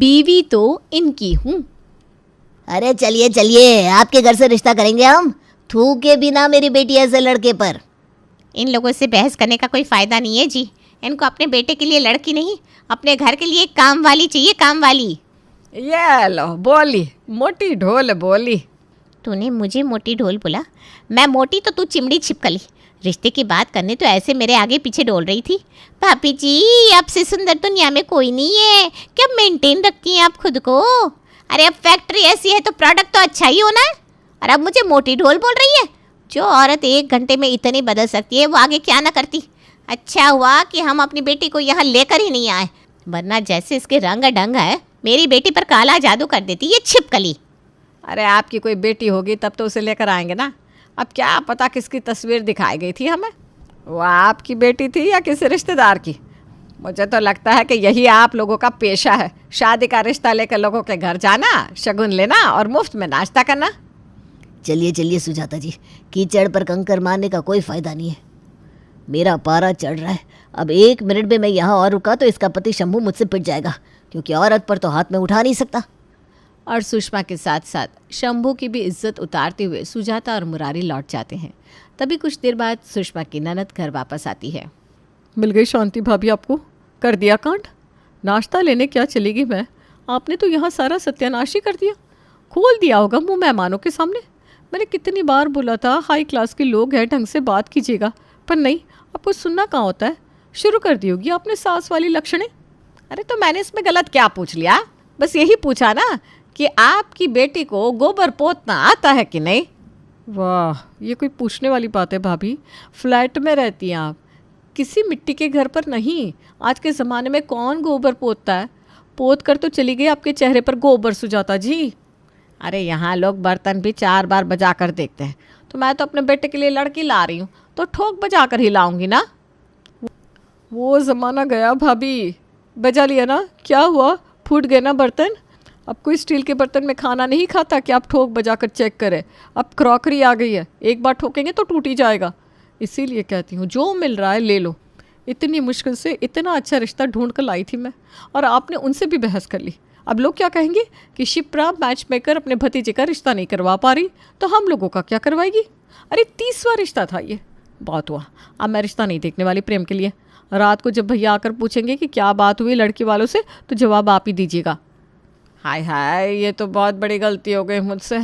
बीवी तो इनकी हूँ। अरे चलिए चलिए, आपके घर से रिश्ता करेंगे हम, थूके बिना मेरी बेटी ऐसे लड़के पर। इन लोगों से बहस करने का कोई फ़ायदा नहीं है जी। इनको अपने बेटे के लिए लड़की नहीं, अपने घर के लिए काम वाली चाहिए, काम वाली। ये लो बोली, मोटी ढोल बोली। तूने मुझे मोटी ढोल बोला? मैं मोटी तो तू चिमड़ी छिपकली। रिश्ते की बात करने तो ऐसे मेरे आगे पीछे डोल रही थी। भाभी जी, आपसे सुंदर दुनिया में कोई नहीं है। क्या मेंटेन रखती हैं आप खुद को? अरे अब फैक्ट्री ऐसी है तो प्रोडक्ट तो अच्छा ही होना है। और अब मुझे मोटी ढोल बोल रही है? जो औरत 1 घंटे में इतनी बदल सकती है वो आगे क्या ना करती। अच्छा हुआ कि हम अपनी बेटी को यहाँ लेकर ही नहीं आए, वरना जैसे इसके रंग ढंग है मेरी बेटी पर काला जादू कर देती ये छिपकली। अरे आपकी कोई बेटी होगी तब तो उसे लेकर आएंगे ना। अब क्या पता किसकी तस्वीर दिखाई गई थी हमें, वो आपकी बेटी थी या किसी रिश्तेदार की। मुझे तो लगता है कि यही आप लोगों का पेशा है, शादी का रिश्ता लेकर लोगों के घर जाना, शगुन लेना और मुफ्त में नाश्ता करना। चलिए चलिए सुजाता जी, कीचड़ पर कंकर मारने का कोई फ़ायदा नहीं है। मेरा पारा चढ़ रहा है, अब 1 मिनट में मैं यहाँ और रुका तो इसका पति शंभू मुझसे पिट जाएगा, क्योंकि औरत पर तो हाथ में उठा नहीं सकता। और सुषमा के साथ साथ शंभू की भी इज्जत उतारते हुए सुजाता और मुरारी लौट जाते हैं। तभी कुछ देर बाद सुषमा की ननद घर वापस आती है। मिल गई शांति भाभी आपको? कर दिया कांड? नाश्ता लेने क्या चलेगी मैं? आपने तो यहाँ सारा सत्यानाश ही कर दिया, खोल दिया होगा मुँह मेहमानों के सामने। मैंने कितनी बार बोला था हाई क्लास के लोग हैं, ढंग से बात कीजिएगा, पर नहीं, आपको सुनना कहाँ होता है। शुरू कर दी होगी आपने सास वाली लक्षणें। अरे तो मैंने इसमें गलत क्या पूछ लिया? बस यही पूछा ना कि आपकी बेटी को गोबर पोतना आता है कि नहीं। वाह, ये कोई पूछने वाली बात है भाभी? फ्लैट में रहती हैं आप, किसी मिट्टी के घर पर नहीं। आज के ज़माने में कौन गोबर पोतता है? पोत कर तो चली गई आपके चेहरे पर गोबर सुजाता जी। अरे यहाँ लोग बर्तन भी 4 बार बजा कर देखते हैं, तो मैं तो अपने बेटे के लिए लड़की ला रही हूँ तो ठोक बजा कर ही लाऊंगी ना। वो ज़माना गया भाभी, बजा लिया ना, क्या हुआ? फूट गए ना बर्तन? अब कोई स्टील के बर्तन में खाना नहीं खाता कि आप ठोक बजा कर चेक करें। अब क्रॉकरी आ गई है, एक बार ठोकेंगे तो टूट ही जाएगा। इसीलिए कहती हूँ जो मिल रहा है ले लो। इतनी मुश्किल से इतना अच्छा रिश्ता ढूंढ कर लाई थी मैं, और आपने उनसे भी बहस कर ली। अब लोग क्या कहेंगे कि शिप्रा मैच मेकर अपने भतीजे का रिश्ता नहीं करवा पा रही, तो हम लोगों का क्या करवाएगी? अरे 30वां रिश्ता था ये, बहुत हुआ। अब मैं रिश्ता नहीं देखने वाली प्रेम के लिए। रात को जब भैया आकर पूछेंगे कि क्या बात हुई लड़की वालों से, तो जवाब आप ही दीजिएगा। हाय हाय, ये तो बहुत बड़ी गलती हो गई मुझसे।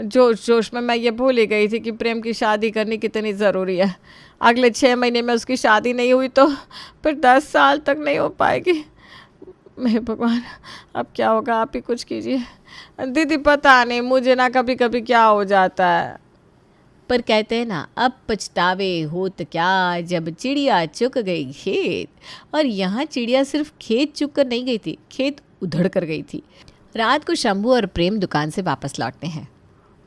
जोश जोश में मैं ये भूल ही गई थी कि प्रेम की शादी करनी कितनी ज़रूरी है। अगले 6 महीने में उसकी शादी नहीं हुई तो फिर 10 साल तक नहीं हो पाएगी। हे भगवान, अब क्या होगा? आप ही कुछ कीजिए। दीदी पता नहीं मुझे ना कभी कभी क्या हो जाता है। पर कहते हैं ना, अब पछतावे होत क्या जब चिड़िया चुग गई खेत। और यहाँ चिड़िया सिर्फ खेत चुग कर नहीं गई थी, खेत उधड़ कर गई थी। रात को शंभू और प्रेम दुकान से वापस लौटते हैं।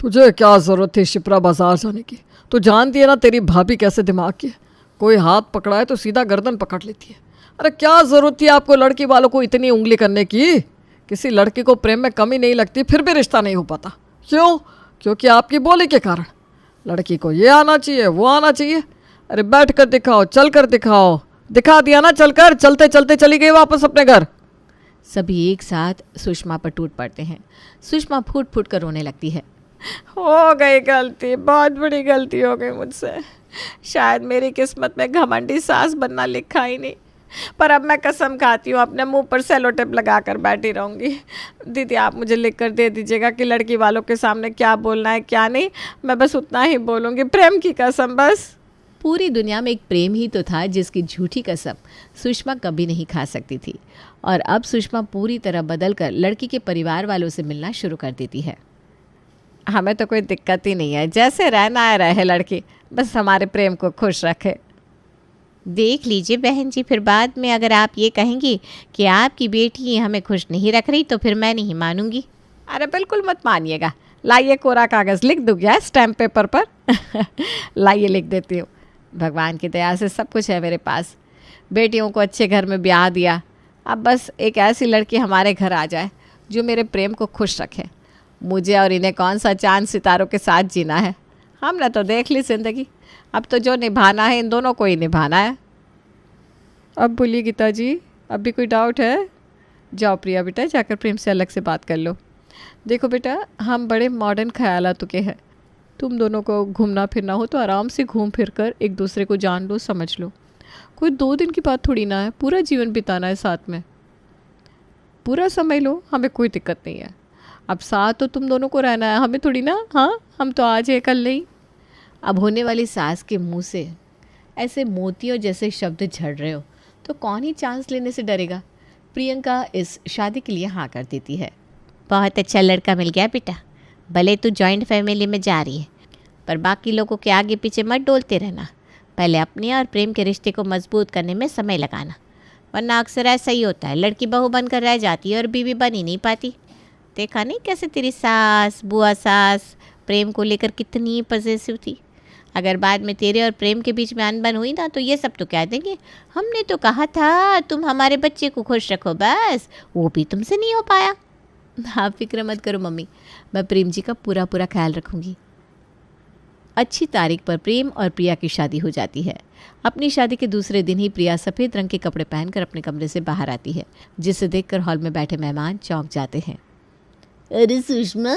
तुझे क्या ज़रूरत थी शिप्रा बाजार जाने की? तो जानती है ना तेरी भाभी कैसे दिमाग की है, कोई हाथ पकड़ा है तो सीधा गर्दन पकड़ लेती है। अरे क्या ज़रूरत थी आपको लड़की वालों को इतनी उंगली करने की? किसी लड़की को प्रेम में कमी नहीं लगती फिर भी रिश्ता नहीं हो पाता। क्यों? क्योंकि आपकी बोली के कारण। लड़की को ये आना चाहिए, वो आना चाहिए। अरे बैठ कर दिखाओ, चल कर दिखाओ। दिखा दिया ना चलकर, चलते चलते चली गई वापस अपने घर। सभी एक साथ सुषमा पर टूट पड़ते हैं। सुषमा फूट फूट कर रोने लगती है। हो गई गलती, बहुत बड़ी गलती हो गई मुझसे। शायद मेरी किस्मत में घमंडी सास बनना लिखा ही नहीं, पर अब मैं कसम खाती हूँ अपने मुंह पर सेलो टेप लगा कर बैठी रहूँगी। दीदी आप मुझे लिख कर दे दीजिएगा कि लड़की वालों के सामने क्या बोलना है क्या नहीं। मैं बस उतना ही बोलूँगी, प्रेम की कसम बस। पूरी दुनिया में एक प्रेम ही तो था जिसकी झूठी कसम सुषमा कभी नहीं खा सकती थी। और अब सुषमा पूरी तरह बदल कर लड़की के परिवार वालों से मिलना शुरू कर देती है। हमें तो कोई दिक्कत ही नहीं है, जैसे रहना है रहे लड़की, बस हमारे प्रेम को खुश रखे। देख लीजिए बहन जी, फिर बाद में अगर आप ये कहेंगी कि आपकी बेटी हमें खुश नहीं रख रही तो फिर मैं नहीं मानूंगी। अरे बिल्कुल मत मानिएगा। लाइए कोरा कागज़, लिख दूँ क्या स्टैम्प पेपर पर? लाइए लिख देती हूँ। भगवान की दया से सब कुछ है मेरे पास। बेटियों को अच्छे घर में ब्याह दिया, अब बस एक ऐसी लड़की हमारे घर आ जाए जो मेरे प्रेम को खुश रखे। मुझे और इन्हें कौन सा चांद सितारों के साथ जीना है? हमने तो देख ली ज़िंदगी, अब तो जो निभाना है इन दोनों को ही निभाना है। अब बोलिए गीता जी, अब भी कोई डाउट है? जाओ प्रिया बेटा, जाकर प्रेम से अलग से बात कर लो। देखो बेटा, हम बड़े मॉडर्न ख्यालातों के हैं। तुम दोनों को घूमना फिरना हो तो आराम से घूम फिर कर एक दूसरे को जान लो, समझ लो। कोई 2 दिन की बात थोड़ी ना है, पूरा जीवन बिताना है साथ में। पूरा समय लो, हमें कोई दिक्कत नहीं है। अब साथ तो तुम दोनों को रहना है, हमें थोड़ी ना। हाँ, हम तो आज है कल नहीं। अब होने वाली सास के मुंह से ऐसे मोतियों जैसे शब्द झड़ रहे हो तो कौन ही चांस लेने से डरेगा। प्रियंका इस शादी के लिए हाँ कर देती है। बहुत अच्छा लड़का मिल गया बेटा। भले तू जॉइंट फैमिली में जा रही है, पर बाकी लोगों के आगे पीछे मत डोलते रहना। पहले अपने और प्रेम के रिश्ते को मजबूत करने में समय लगाना, वरना अक्सर ऐसा ही होता है, लड़की बहू बनकर रह जाती है और बीवी बन ही नहीं पाती। देखा नहीं कैसे तेरी सास, बुआ सास प्रेम को लेकर कितनी पजेसिव थी। अगर बाद में तेरे और प्रेम के बीच में अनबन हुई ना तो ये सब तो कह देंगे, हमने तो कहा था तुम हमारे बच्चे को खुश रखो, बस वो भी तुमसे नहीं हो पाया। आप फिक्र मत करो मम्मी, मैं प्रेम जी का पूरा पूरा ख्याल रखूँगी। अच्छी तारीख पर प्रेम और प्रिया की शादी हो जाती है। अपनी शादी के दूसरे दिन ही प्रिया सफ़ेद रंग के कपड़े पहनकर अपने कमरे से बाहर आती है, जिसे देखकर हॉल में बैठे मेहमान चौंक जाते हैं। अरे सुषमा,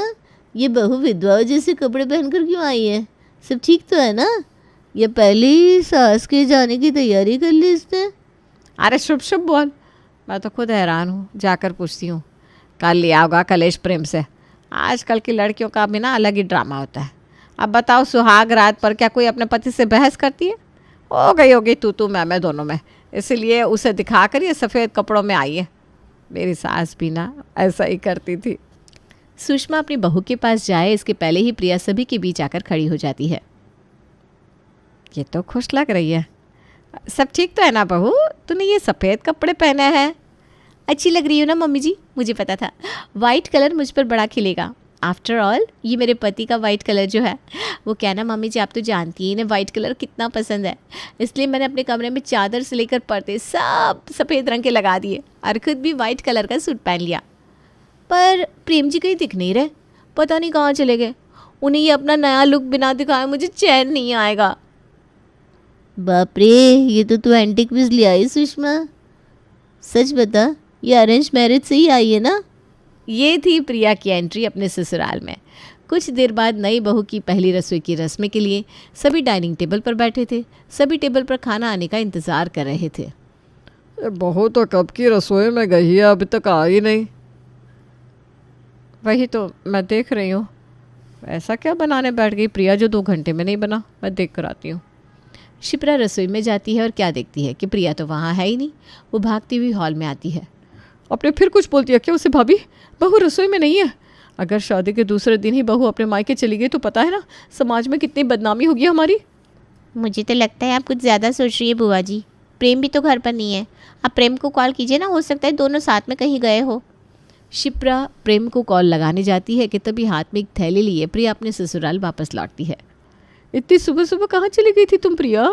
ये बहू विधवाओं जैसे कपड़े पहनकर क्यों आई है? सब ठीक तो है ना? ये पहले ही सास के जाने की तैयारी कर ली इसने। अरे शुभ शुभ बोल, मैं तो खुद हैरान हूँ। जाकर पूछती हूँ, कल लिया होगा कलेश प्रेम से। आजकल की लड़कियों का भी ना अलग ही ड्रामा होता है। अब बताओ, सुहाग रात पर क्या कोई अपने पति से बहस करती है? हो गई होगी तू मैं दोनों में, इसीलिए उसे दिखाकर ये सफ़ेद कपड़ों में आई है। मेरी सास भी ना ऐसा ही करती थी। सुषमा अपनी बहू के पास जाए इसके पहले ही प्रिया सभी के बीच आकर खड़ी हो जाती है। ये तो खुश लग रही है। सब ठीक तो है ना बहू? तूने ये सफ़ेद कपड़े पहने हैं। अच्छी लग रही हो ना मम्मी जी? मुझे पता था वाइट कलर मुझ पर बड़ा खिलेगा। आफ्टर ऑल ये मेरे पति का वाइट कलर जो है वो क्या ना मम्मी जी, आप तो जानती हैं इन्हें वाइट कलर कितना पसंद है, इसलिए मैंने अपने कमरे में चादर से लेकर पर्दे सब सफ़ेद रंग के लगा दिए और खुद भी वाइट कलर का सूट पहन लिया। पर प्रेम जी कहीं दिख नहीं रहे, पता नहीं कहाँ चले गए। उन्हें ये अपना नया लुक बिना दिखाए मुझे चैन नहीं आएगा। बाप रे, ये तो तू एंटीक पीस ले आई सुषमा। सच बता, ये अरेंज मैरिज से ही आई है ना? ये थी प्रिया की एंट्री अपने ससुराल में। कुछ देर बाद नई बहू की पहली रसोई की रस्म के लिए सभी डाइनिंग टेबल पर बैठे थे। सभी टेबल पर खाना आने का इंतज़ार कर रहे थे। बहू तो कब की रसोई में गई है, अभी तक आई नहीं। वही तो मैं देख रही हूँ, ऐसा क्या बनाने बैठ गई प्रिया जो 2 घंटे में नहीं बना। मैं देख कर आती हूँ। शिप्रा रसोई में जाती है और क्या देखती है कि प्रिया तो वहाँ है ही नहीं। वो भागती हुई हॉल में आती है। आपने फिर कुछ बोल दिया क्या उसे? भाभी, बहू रसोई में नहीं है। अगर शादी के दूसरे दिन ही बहू अपने मायके चली गई तो पता है ना समाज में कितनी बदनामी होगी हमारी। मुझे तो लगता है आप कुछ ज़्यादा सोच रही है बुआ जी। प्रेम भी तो घर पर नहीं है, आप प्रेम को कॉल कीजिए ना, हो सकता है दोनों साथ में कहीं गए हो। शिप्रा प्रेम को कॉल लगाने जाती है कि तभी हाथ में एक थैली लिए प्रिया अपने ससुराल वापस लौटती है। इतनी सुबह सुबह कहाँ चली गई थी तुम प्रिया?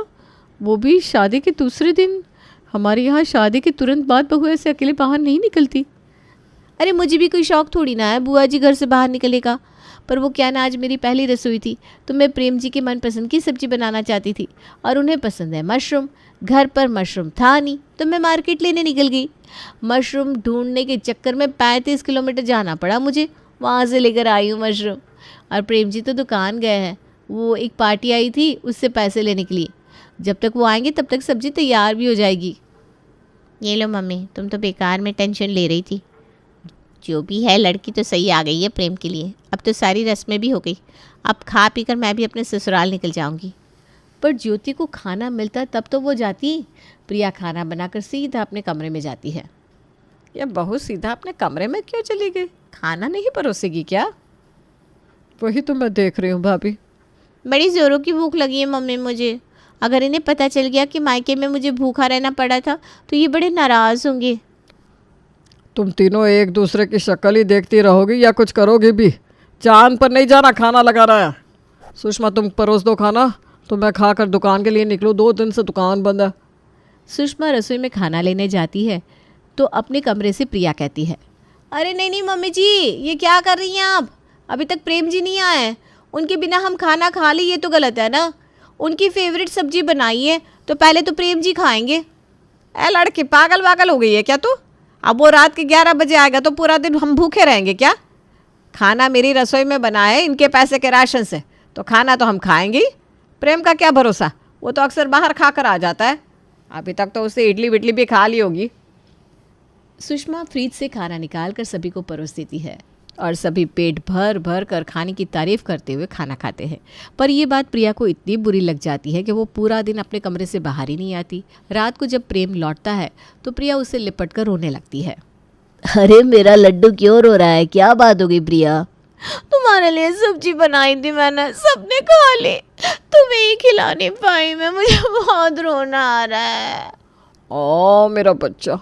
वो भी शादी के दूसरे दिन। हमारे यहाँ शादी के तुरंत बाद बहू ऐसे अकेले बाहर नहीं निकलती। अरे मुझे भी कोई शौक थोड़ी ना है बुआ जी घर से बाहर निकलेगा, पर वो क्या ना आज मेरी पहली रसोई थी तो मैं प्रेम जी की मनपसंद की सब्ज़ी बनाना चाहती थी और उन्हें पसंद है मशरूम। घर पर मशरूम था नहीं तो मैं मार्केट लेने निकल गई। मशरूम ढूंढने के चक्कर में 35 किलोमीटर जाना पड़ा मुझे, वहाँ से लेकर आई हूँ मशरूम। और प्रेम जी तो दुकान गए हैं, वो एक पार्टी आई थी उससे पैसे लेने के लिए। जब तक वो आएंगे तब तक सब्ज़ी तैयार भी हो जाएगी। ये लो मम्मी, तुम तो बेकार में टेंशन ले रही थी। जो भी है लड़की तो सही आ गई है प्रेम के लिए। अब तो सारी रस्में भी हो गई, अब खा पी कर मैं भी अपने ससुराल निकल जाऊंगी। पर ज्योति को खाना मिलता तब तो वो जाती। प्रिया खाना बनाकर सीधा अपने कमरे में जाती है। ये बहू सीधा अपने कमरे में क्यों चली गई? खाना नहीं परोसेगी क्या? वही तो मैं देख रही हूँ भाभी। बड़ी ज़ोरों की भूख लगी है मम्मी मुझे। अगर इन्हें पता चल गया कि मायके में मुझे भूखा रहना पड़ा था तो ये बड़े नाराज़ होंगे। तुम तीनों एक दूसरे की शक्ल ही देखती रहोगी या कुछ करोगी भी? चांद पर नहीं जाना, खाना लगा रहा है। सुषमा तुम परोस दो खाना तो मैं खाकर दुकान के लिए निकलूँ, 2 दिन से दुकान बंद है। सुषमा रसोई में खाना लेने जाती है तो अपने कमरे से प्रिया कहती है, अरे नहीं नहीं मम्मी जी, ये क्या कर रही हैं आप? अभी तक प्रेम जी नहीं आए, उनके बिना हम खाना खा लें ये तो गलत है ना। उनकी फेवरेट सब्जी बनाई है तो पहले तो प्रेम जी खाएंगे। ए लड़की, पागल वागल हो गई है क्या तू? अब वो रात के 11 बजे आएगा तो पूरा दिन हम भूखे रहेंगे क्या? खाना मेरी रसोई में बना है इनके पैसे के राशन से, तो खाना तो हम खाएंगे ही। प्रेम का क्या भरोसा, वो तो अक्सर बाहर खा कर आ जाता है। अभी तक तो उससे इडली विडली भी खा ली होगी। सुषमा फ्रिज से खाना निकाल कर सभी को परोस देती है और सभी पेट भर भर कर खाने की तारीफ करते हुए खाना खाते हैं। पर यह बात प्रिया को इतनी बुरी लग जाती है कि वो पूरा दिन अपने कमरे से बाहर ही नहीं आती। रात को जब प्रेम लौटता है तो प्रिया उसे लिपट कर रोने लगती है। अरे मेरा लड्डू क्यों रो रहा है, क्या बात हो गई प्रिया? तुम्हारे लिए सब्जी बनाई थी मैंने, सबने खा ली, तुम्हें ही खिला नहीं पाई मैं, मुझे बहुत रोना आ रहा है। ओ मेरा बच्चा,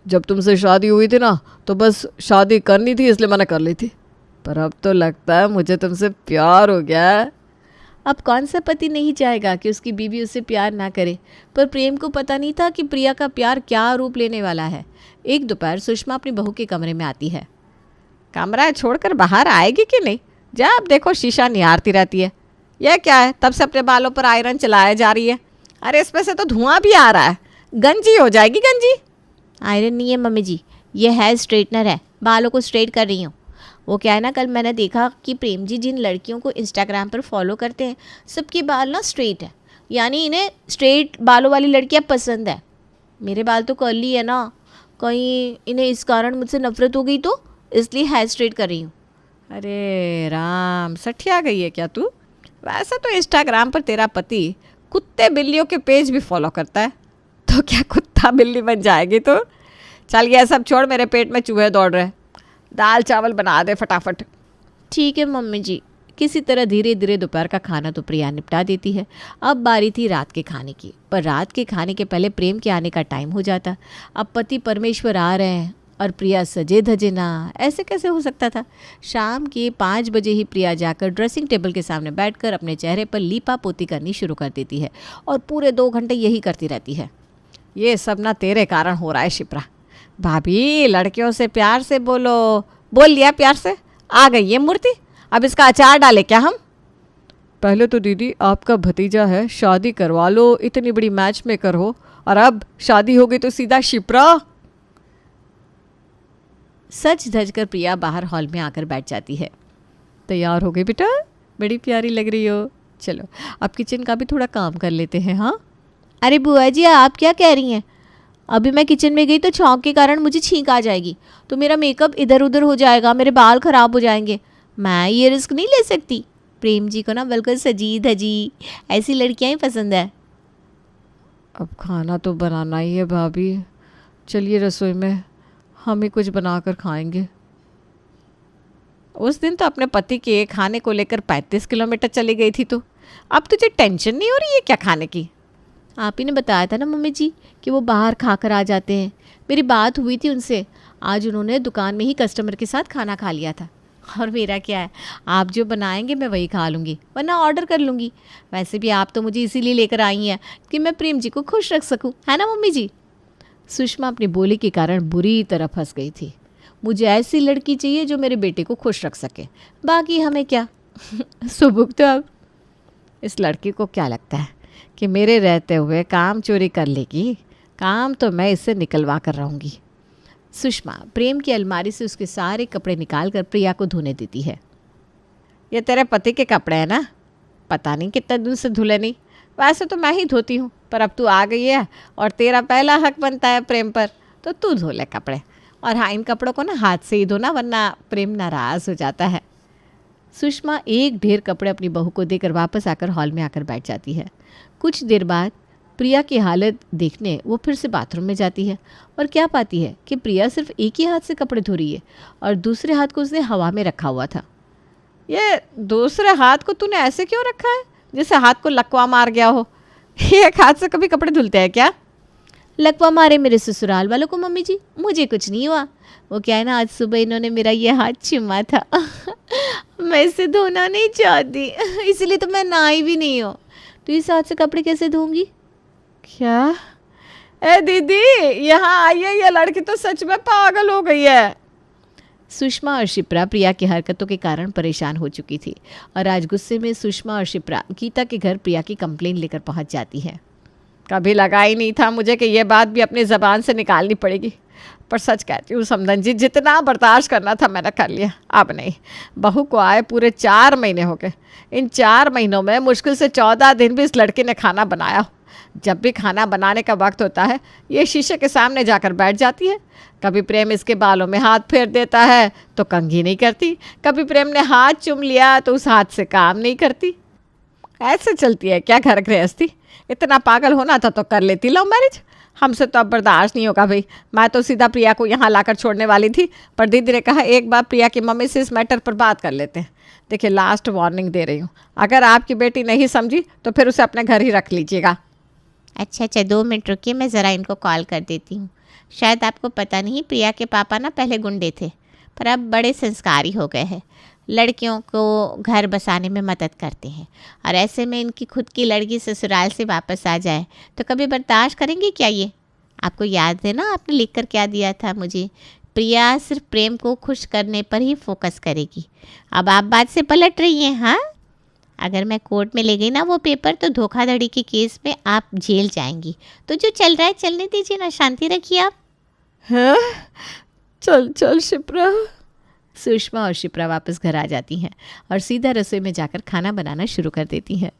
जब तुमसे शादी हुई थी ना तो बस शादी करनी थी इसलिए मैंने कर ली थी, पर अब तो लगता है मुझे तुमसे प्यार हो गया है। अब कौन सा पति नहीं चाहेगा कि उसकी बीवी उससे प्यार ना करे, पर प्रेम को पता नहीं था कि प्रिया का प्यार क्या रूप लेने वाला है। एक दोपहर सुषमा अपनी बहू के कमरे में आती है। कमरा छोड़कर बाहर आएगी कि नहीं? जब देखो शीशा निहारती रहती है। यह क्या है, तब से अपने बालों पर आयरन चलाया जा रही है। अरे इसमें से तो धुआं भी आ रहा है, गंजी हो जाएगी गंजी। आयरन नहीं है मम्मी जी, ये हेयर स्ट्रेटनर है, बालों को स्ट्रेट कर रही हूँ। वो क्या है ना, कल मैंने देखा कि प्रेम जी जिन लड़कियों को इंस्टाग्राम पर फॉलो करते हैं सबके बाल ना स्ट्रेट है, यानी इन्हें स्ट्रेट बालों वाली लड़कियाँ पसंद है। मेरे बाल तो कर्ली है ना, कहीं इन्हें इस कारण मुझसे नफरत हो गई तो इसलिए हेयर स्ट्रेट कर रही हूँ। अरे राम, सठिया गई है क्या तू? वैसे तो इंस्टाग्राम पर तेरा पति कुत्ते बिल्लियों के पेज भी फॉलो करता है, तो क्या कुत्ता बिल्ली बन जाएगी तो? चल ये सब छोड़, मेरे पेट में चूहे दौड़ रहे हैं। दाल चावल बना दे फटाफट। ठीक है मम्मी जी। किसी तरह धीरे धीरे दोपहर का खाना तो प्रिया निपटा देती है। अब बारी थी रात के खाने की, पर रात के खाने के पहले प्रेम के आने का टाइम हो जाता। अब पति परमेश्वर आ रहे हैं और प्रिया सजे धजे ना, ऐसे कैसे हो सकता था? शाम के 5 बजे ही प्रिया जाकर ड्रेसिंग टेबल के सामने बैठकर अपने चेहरे पर लीपा पोती करनी शुरू कर देती है और पूरे 2 घंटे यही करती रहती है। ये सब ना तेरे कारण हो रहा है शिप्रा। भाभी, लड़कियों से प्यार से बोलो। बोल लिया प्यार से, आ गई ये मूर्ति। अब इसका अचार डाले क्या हम? पहले तो दीदी आपका भतीजा है, शादी करवा लो, इतनी बड़ी मैच मेकर हो, और अब शादी हो गई तो सीधा शिप्रा। सच धज कर प्रिया बाहर हॉल में आकर बैठ जाती है। तैयार हो गई बेटा, बड़ी प्यारी लग रही हो। चलो अब किचन का भी थोड़ा काम कर लेते हैं। हाँ अरे बुआ जी, आप क्या कह रही हैं? अभी मैं किचन में गई तो छौंक के कारण मुझे छींक आ जाएगी, तो मेरा मेकअप इधर उधर हो जाएगा, मेरे बाल ख़राब हो जाएंगे। मैं ये रिस्क नहीं ले सकती। प्रेम जी को ना बिल्कुल सजी धजी ऐसी लड़कियां ही पसंद है। अब खाना तो बनाना ही है भाभी, चलिए रसोई में हम ही कुछ बना कर खाएंगे। उस दिन तो अपने पति के खाने को लेकर 35 किलोमीटर चली गई थी, तो अब तुझे टेंशन नहीं हो रही है क्या खाने की? आप ही ने बताया था ना मम्मी जी कि वो बाहर खा कर आ जाते हैं। मेरी बात हुई थी उनसे, आज उन्होंने दुकान में ही कस्टमर के साथ खाना खा लिया था। और मेरा क्या है, आप जो बनाएंगे मैं वही खा लूँगी, वरना ऑर्डर कर लूँगी। वैसे भी आप तो मुझे इसीलिए लेकर आई हैं कि मैं प्रेम जी को खुश रख सकूँ, है ना मम्मी जी? सुषमा अपनी बोली के कारण बुरी तरह फंस गई थी। मुझे ऐसी लड़की चाहिए जो मेरे बेटे को खुश रख सके, बाकी हमें क्या। सुबुक तो अब इस लड़की को क्या लगता है कि मेरे रहते हुए काम चोरी कर लेगी? काम तो मैं इससे निकलवा कर रहूँगी। सुषमा प्रेम की अलमारी से उसके सारे कपड़े निकाल कर प्रिया को धोने देती है। ये तेरे पति के कपड़े हैं ना? पता नहीं कितने दिन से धुले नहीं। वैसे तो मैं ही धोती हूँ, पर अब तू आ गई है और तेरा पहला हक बनता है प्रेम पर, तो तू धो ले कपड़े। और हाँ, इन कपड़ों को ना हाथ से ही धोना, वरना प्रेम नाराज़ हो जाता है। सुषमा एक ढेर कपड़े अपनी बहू को देकर वापस आकर हॉल में आकर बैठ जाती है। कुछ देर बाद प्रिया की हालत देखने वो फिर से बाथरूम में जाती है और क्या पाती है कि प्रिया सिर्फ एक ही हाथ से कपड़े धो रही है और दूसरे हाथ को उसने हवा में रखा हुआ था। ये दूसरे हाथ को तूने ऐसे क्यों रखा है, जैसे हाथ को लकवा मार गया हो? एक हाथ से कभी कपड़े धुलते हैं क्या? लकवा मारे मेरे ससुराल वालों को मम्मी जी, मुझे कुछ नहीं हुआ। वो क्या है ना, आज सुबह इन्होंने मेरा ये हाथ चुमा था। मैं इसे धोना नहीं चाहती, इसलिए तो मैं नहाई भी नहीं हूँ। तो इस हाथ से कपड़े कैसे धोऊंगी? क्या? ए दीदी, यहाँ आइए, ये लड़की तो सच में पागल हो गई है। सुषमा और शिप्रा प्रिया की हरकतों के कारण परेशान हो चुकी थी और आज गुस्से में सुषमा और शिप्रा गीता के घर प्रिया की कंप्लेन लेकर पहुंच जाती है। कभी लगा ही नहीं था मुझे कि ये बात भी अपनी ज़बान से निकालनी पड़ेगी। पर सच कहती हूँ समधन जी, जितना बर्दाश्त करना था मैंने कर लिया, अब नहीं। बहू को आए पूरे 4 महीने हो गए। इन 4 महीनों में मुश्किल से 14 दिन भी इस लड़के ने खाना बनाया हो। जब भी खाना बनाने का वक्त होता है ये शीशे के सामने जाकर बैठ जाती है। कभी प्रेम इसके बालों में हाथ फेर देता है तो कंघी नहीं करती, कभी प्रेम ने हाथ चूम लिया तो उस हाथ से काम नहीं करती। ऐसे चलती है क्या घर गृहस्थी? इतना पागल होना था तो कर लेती लव मैरिज। हमसे तो अब बर्दाश्त नहीं होगा भाई। मैं तो सीधा प्रिया को यहाँ लाकर छोड़ने वाली थी, पर दीदी ने कहा एक बार प्रिया की मम्मी से इस मैटर पर बात कर लेते हैं। देखिए, लास्ट वार्निंग दे रही हूँ, अगर आपकी बेटी नहीं समझी तो फिर उसे अपने घर ही रख लीजिएगा। अच्छा 2 मिनट रुकिए, मैं ज़रा इनको कॉल कर देती हूँ। शायद आपको पता नहीं, प्रिया के पापा ना पहले गुंडे थे, पर अब बड़े संस्कारी हो गए हैं। लड़कियों को घर बसाने में मदद करते हैं, और ऐसे में इनकी खुद की लड़की ससुराल से वापस आ जाए तो कभी बर्दाश्त करेंगे क्या ये? आपको याद है ना आपने लिख कर क्या दिया था मुझे? प्रिया सिर्फ प्रेम को खुश करने पर ही फोकस करेगी। अब आप बात से पलट रही हैं। हाँ, अगर मैं कोर्ट में ले गई ना वो पेपर, तो धोखाधड़ी के केस में आप जेल जाएंगी। तो जो चल रहा है चलने दीजिए ना, शांति रखिए आप। हाँ, चल चल शिप्रा। सुषमा और शिप्रा वापस घर आ जाती हैं और सीधा रसोई में जाकर खाना बनाना शुरू कर देती हैं।